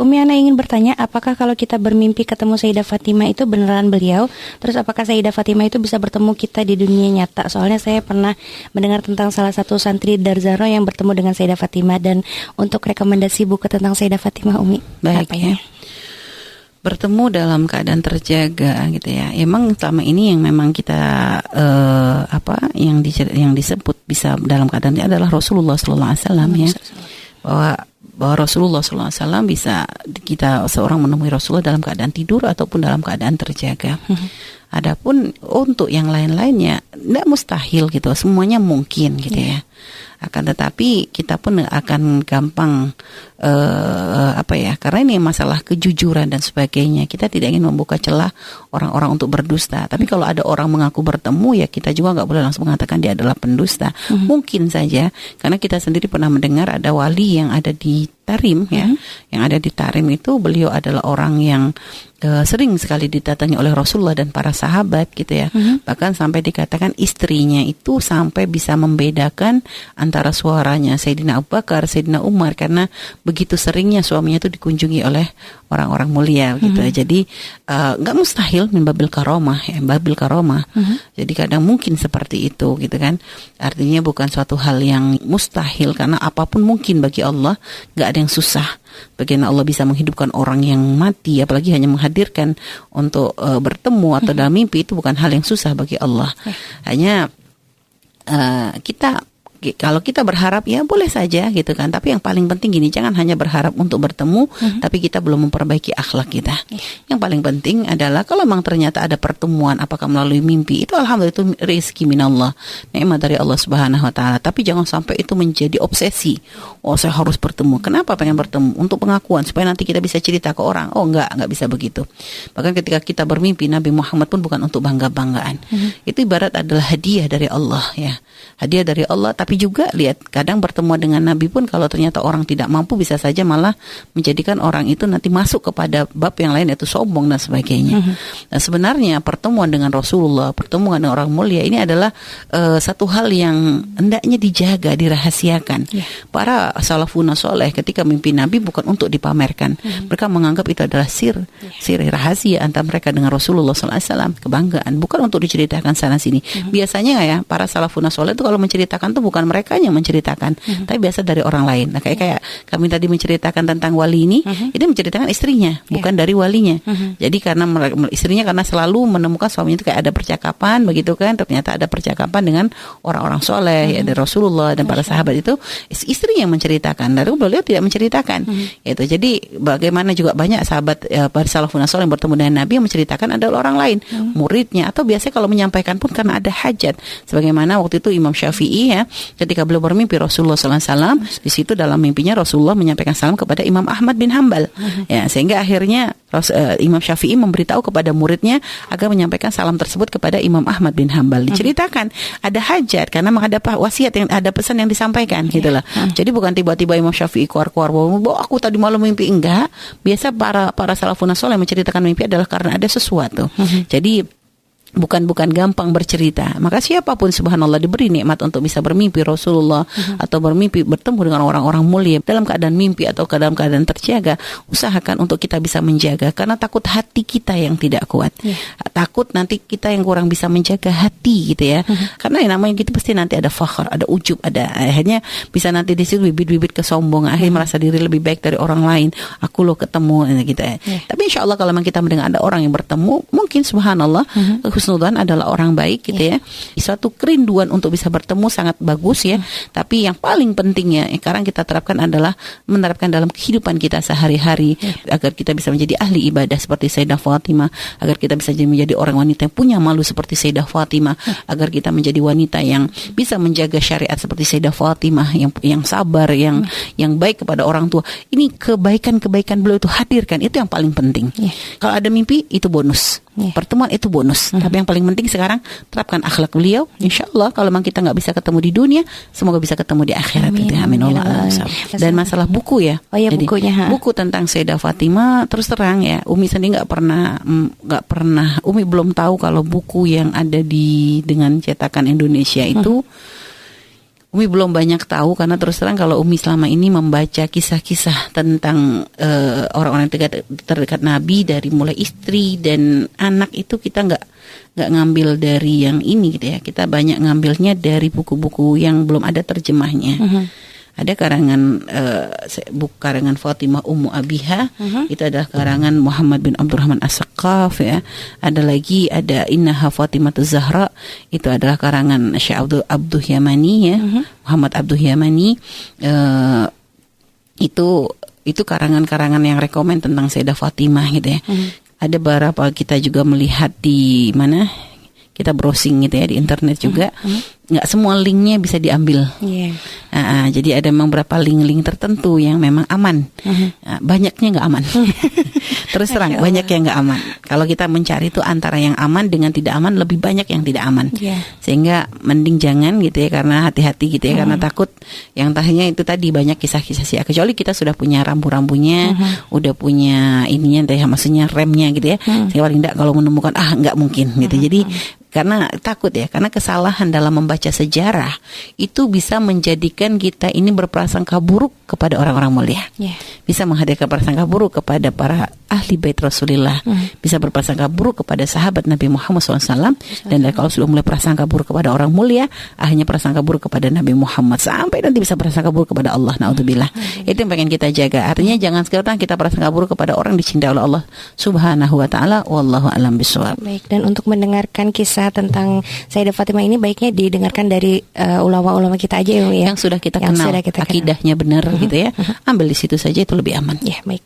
Umi, ana ingin bertanya, apakah kalau kita bermimpi ketemu Sayyidah Fatimah itu beneran beliau? Terus apakah Sayyidah Fatimah itu bisa bertemu kita di dunia nyata? Soalnya saya pernah mendengar tentang salah satu santri Darzaro yang bertemu dengan Sayyidah Fatimah. Dan untuk rekomendasi buku tentang Sayyidah Fatimah, Umi, baik apa ya? Bertemu dalam keadaan terjaga gitu ya. Emang selama ini yang memang kita yang disebut bisa dalam keadaan ini adalah Rasulullah Sallallahu Alaihi Wasallam ya. Bahwa Rasulullah SAW bisa kita seorang menemui Rasulullah dalam keadaan tidur ataupun dalam keadaan terjaga. Adapun untuk yang lain-lainnya tidak mustahil gitu, semuanya mungkin gitu ya. Akan tetapi kita pun akan gampang karena ini masalah kejujuran dan sebagainya. Kita tidak ingin membuka celah orang-orang untuk berdusta. Tapi kalau ada orang mengaku bertemu, ya kita juga nggak boleh langsung mengatakan dia adalah pendusta. Mungkin saja, karena kita sendiri pernah mendengar ada wali yang ada di Tarim ya, yang ada di Tarim itu beliau adalah orang yang sering sekali didatangi oleh Rasulullah dan para sahabat gitu ya. Bahkan sampai dikatakan istrinya itu sampai bisa membedakan antara suaranya Sayyidina Abu Bakar, Sayyidina Umar, karena begitu seringnya suaminya itu dikunjungi oleh orang-orang mulia gitu. Jadi nggak mustahil min babil karomah ya, babil karomah. Jadi kadang mungkin seperti itu gitu kan. Artinya bukan suatu hal yang mustahil, karena apapun mungkin bagi Allah, nggak ada yang susah. Bagaimana Allah bisa menghidupkan orang yang mati, apalagi hanya menghadirkan untuk bertemu atau dalam mimpi, itu bukan hal yang susah bagi Allah. Hanya kalau kita berharap ya boleh saja gitu kan, tapi yang paling penting gini, jangan hanya berharap untuk bertemu tapi kita belum memperbaiki akhlak kita. Yang paling penting adalah kalau memang ternyata ada pertemuan, apakah melalui mimpi, itu alhamdulillah itu rezeki minallah, nikmat dari Allah Subhanahu wa taala. Tapi jangan sampai itu menjadi obsesi. Oh, saya harus bertemu. Kenapa pengen bertemu? Untuk pengakuan supaya nanti kita bisa cerita ke orang. Oh, enggak bisa begitu. Bahkan ketika kita bermimpi, Nabi Muhammad pun bukan untuk bangga-banggaan. Itu ibarat adalah hadiah dari Allah ya. Hadiah dari Allah. Tapi juga lihat, kadang bertemu dengan Nabi pun kalau ternyata orang tidak mampu, bisa saja malah menjadikan orang itu nanti masuk kepada bab yang lain, yaitu sombong dan sebagainya. Nah, sebenarnya pertemuan dengan Rasulullah, pertemuan dengan orang mulia ini adalah satu hal yang hendaknya dijaga, dirahasiakan. Para salafun soleh ketika mimpi Nabi bukan untuk dipamerkan. Mereka menganggap itu adalah sir rahasia antara mereka dengan Rasulullah SAW, kebanggaan, bukan untuk diceritakan sana sini. Biasanya ya para salafun soleh itu kalau menceritakan tuh bukan mereka yang menceritakan, tapi biasa dari orang lain. Nah, kayak kami tadi menceritakan tentang wali ini, itu menceritakan istrinya, bukan dari walinya. Jadi karena istrinya karena selalu menemukan suaminya itu kayak ada percakapan begitu kan, ternyata ada percakapan dengan orang-orang soleh, ya, dari Rasulullah dan para sahabat, itu istri yang menceritakan, lalu beliau tidak menceritakan. Itu jadi bagaimana juga banyak sahabat para salafun soleh yang bertemu dengan Nabi yang menceritakan adalah orang lain, muridnya, atau biasanya kalau menyampaikan pun karena ada hajat. Sebagaimana waktu itu Imam Syafi'i ya, ketika beliau bermimpi Rasulullah SAW, di situ dalam mimpinya Rasulullah menyampaikan salam kepada Imam Ahmad bin Hambal, ya, sehingga akhirnya Imam Syafi'i memberitahu kepada muridnya agar menyampaikan salam tersebut kepada Imam Ahmad bin Hambal. Diceritakan ada hajat karena ada wasiat, yang ada pesan yang disampaikan gitulah. Jadi bukan tiba-tiba Imam Syafi'i keluar bahwa aku tadi malam mimpi, enggak. Biasa para salafun saleh menceritakan mimpi adalah karena ada sesuatu. Jadi bukan gampang bercerita. Maka siapapun subhanallah diberi nikmat untuk bisa bermimpi Rasulullah atau bermimpi bertemu dengan orang-orang mulia dalam keadaan mimpi atau dalam keadaan terjaga, usahakan untuk kita bisa menjaga, karena takut hati kita yang tidak kuat. Takut nanti kita yang kurang bisa menjaga hati gitu ya. Karena yang namanya gitu pasti nanti ada fakhar, ada ujub, ada akhirnya bisa nanti di situ bibit-bibit kesombongan, akhirnya merasa diri lebih baik dari orang lain. Aku loh ketemu gitu ya. Tapi insya Allah kalau memang kita mendengar ada orang yang bertemu, mungkin subhanallah husnudzan adalah orang baik gitu ya. Suatu kerinduan untuk bisa bertemu sangat bagus ya. Tapi yang paling pentingnya sekarang kita terapkan adalah menerapkan dalam kehidupan kita sehari-hari agar kita bisa menjadi ahli ibadah seperti Sayyidah Fatimah, agar kita bisa menjadi orang wanita yang punya malu seperti Sayyidah Fatimah, agar kita menjadi wanita yang bisa menjaga syariat seperti Sayyidah Fatimah, yang sabar, yang baik kepada orang tua. Ini kebaikan beliau itu hadirkan, itu yang paling penting. Kalau ada mimpi itu bonus. Pertemuan itu bonus, tapi yang paling penting sekarang terapkan akhlak beliau. Insya Allah kalau memang kita nggak bisa ketemu di dunia, semoga bisa ketemu di akhirat. Amin. Dan masalah buku ya, jadi bukunya, buku tentang Sayyidah Fatimah, terus terang ya, Umi sendiri nggak pernah, Umi belum tahu kalau buku yang ada dengan cetakan Indonesia itu Umi belum banyak tahu karena terus terang kalau Umi selama ini membaca kisah-kisah tentang orang-orang terdekat Nabi dari mulai istri dan anak itu kita nggak ngambil dari yang ini gitu ya. Kita banyak ngambilnya dari buku-buku yang belum ada terjemahnya. Ada karangan karangan Fatimah Ummu Abiha, itu adalah karangan Muhammad bin Abdurrahman As-Saqqaf ya. Ada Innaha Fatimatu Zahra, itu adalah karangan Syekh Abdul Yamani ya. Muhammad Abdul Yamani, itu karangan-karangan yang rekomen tentang Sayyidah Fatimah gitu ya. Ada beberapa kita juga melihat di mana kita browsing gitu ya di internet juga, nggak semua linknya bisa diambil. Jadi ada memang beberapa link-link tertentu yang memang aman, banyaknya nggak aman. Terus terang banyak yang nggak aman. Kalau kita mencari itu antara yang aman dengan tidak aman, lebih banyak yang tidak aman. Sehingga mending jangan gitu ya, karena hati-hati gitu ya, karena takut yang tadinya itu tadi banyak kisah-kisah sih. Kecuali kita sudah punya rambu-rambunya, udah punya ininya, maksudnya remnya gitu ya. Sehingga paling tidak kalau menemukan nggak mungkin gitu. Jadi karena takut ya, karena kesalahan dalam membaca sejarah itu bisa menjadikan kita ini berprasangka buruk kepada orang-orang mulia. Bisa menghadirkan prasangka buruk kepada para ahli bait Rasulullah, bisa berprasangka buruk kepada sahabat Nabi Muhammad SAW. Dan kalau sudah mulai prasangka buruk kepada orang mulia, akhirnya prasangka buruk kepada Nabi Muhammad, sampai nanti bisa prasangka buruk kepada Allah. Naudzubillah. Itu yang pengen kita jaga. Artinya jangan sekarang kita prasangka buruk kepada orang dicintai oleh Allah Subhanahu wa taala. Wallahu a'lam bishawab. Baik, dan untuk mendengarkan kisah tentang Sayyidah Fatimah ini baiknya didengarkan dari ulama-ulama kita aja ya. Yang sudah kita kenal, akidahnya benar gitu ya. Ambil di situ saja, itu lebih aman. Ya, baik.